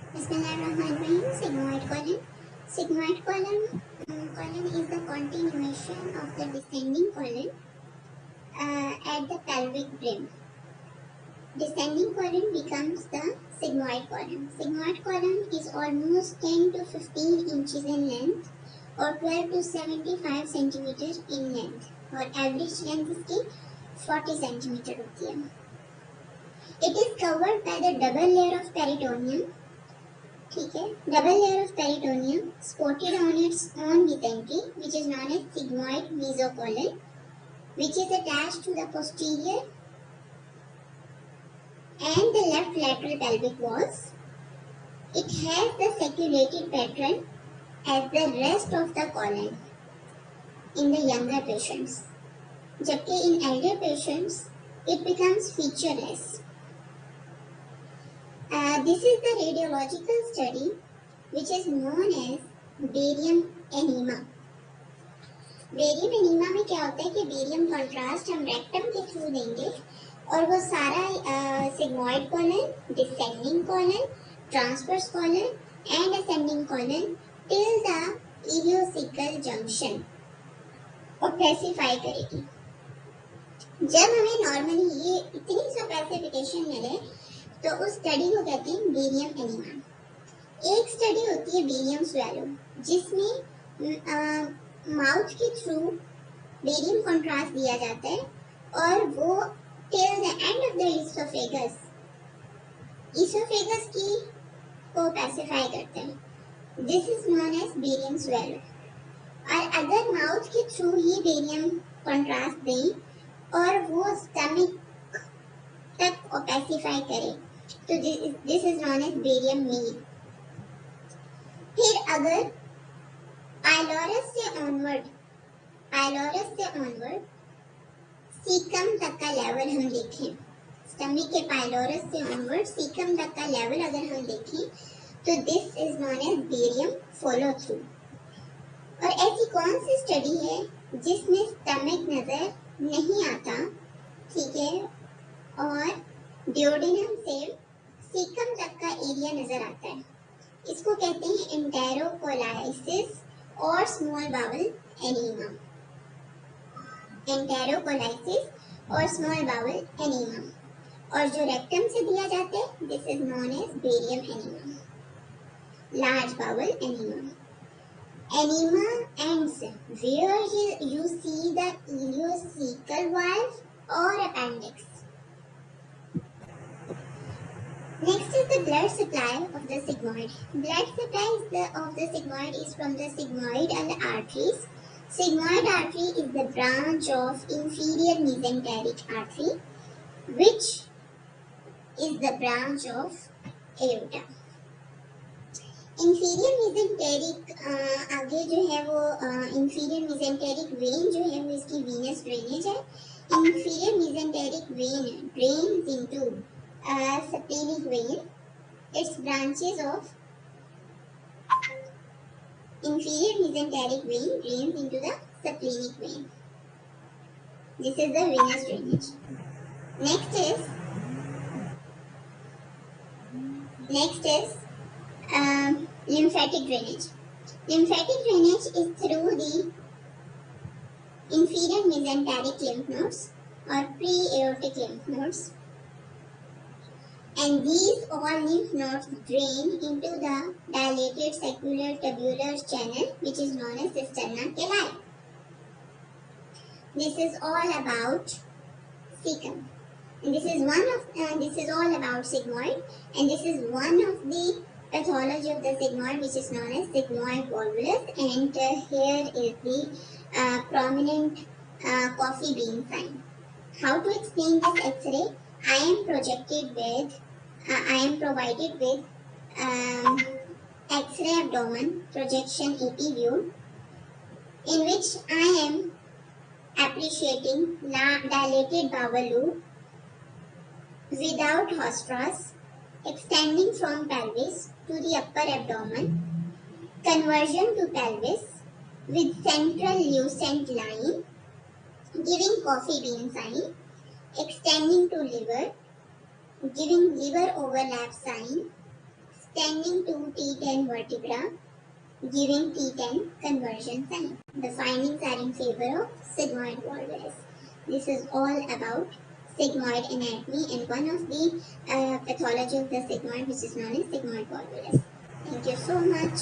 Bismillahirrahmanirrahim. Sigmoid colon. Sigmoid colon is the continuation of the descending colon at the pelvic brim. Descending colon becomes the sigmoid colon. Sigmoid colon is almost 10 to 15 inches in length or 12 to 75 centimeters in length और average length इसकी 40 centimeter होती है. It is covered by the double layer of peritoneum. ठीक है, double layer of peritoneum spotted on its own mesentery, which is known as sigmoid mesocolon, which is attached to the posterior and the left lateral pelvic walls. It has the sacculated pattern as the rest of the colon in the younger patients, जबकि in elder patients it becomes featureless. This is the radiological study which is known as barium enema. Barium enema में क्या होता है कि barium contrast हम rectum के through देंगे और वो सारा sigmoid colon, descending colon, transverse colon and ascending colon till the ileocaecal junction opacify करेगी. जब हमें नॉर्मली ये इतनी सा पैसिफिकेशन मिले तो उस स्टडी को कहते हैं बेरियम एनीमा. एक स्टडी होती है बेरियम स्वेलो जिसमें माउथ के थ्रू बेरियम कंट्रास्ट दिया जाता है और वो till the end of the oesophagus की को पैसिफाई करते हैं. This is known as barium swallow. और अगर माउथ के थ्रू ही बेरियम कंट्रास्ट दें और वो स्टमक तक पैसिफाई करे तो this is known as barium meal. फिर अगर पाइलोरस से ऑनवर्ड सीकम तक का लेवल हम देखें, स्टमक के पाइलोरस से ऑनवर्ड सीकम तक का लेवल अगर हम देखें तो this is known as barium follow through. और ऐसी कौन सी स्टडी है जिसमें स्टमक नजर नहीं आता, ठीक है, और डियोडेनम से सीकम तक का एरिया नजर आता है? इसको कहते हैं एंटेरोकोलाइसिस और स्मॉल बाउल एनीमा. एंटेरोकोलाइसिस और स्मॉल बाउल एनीमा. और जो रेक्टम से दिया जाता है this is known as barium enema, large bowel enema. Enema ends where you see the ileocecal valve or appendix. Next is the blood supply of the sigmoid. Blood supply of the sigmoid is from the sigmoid and the arteries. Sigmoid artery is the branch of inferior mesenteric artery, which is the branch of aorta. Inferior mesenteric आगे जो है वो inferior mesenteric when जो है वो इसकी venous drainage है. Inferior mesenteric vein drains into splenic vein. Its branches of inferior mesenteric vein drains into the splenic vein. This is the venous drainage. Next is lymphatic drainage. Lymphatic drainage is through the inferior mesenteric lymph nodes or pre-aortic lymph nodes, and these all lymph nodes drain into the dilated saccular tubular channel which is known as cisterna calli. This is all about cecum, and this is all about sigmoid, and this is one of the pathology of the sigmoid which is known as sigmoid volvulus. And here is the prominent coffee bean sign. How to explain this X-ray? I am provided with X-ray abdomen projection EP view in which I am appreciating dilated bowel loop without haustras extending from pelvis to the upper abdomen, conversion to pelvis with central lucent line, giving coffee bean sign, extending to liver, giving liver overlap sign, Descending to T10 vertebra, giving T10 conversion sign. The findings are in favor of sigmoid volvulus. This is all about sigmoid anatomy and one of the pathology of the sigmoid, which is known as sigmoid volvulus. Thank you so much.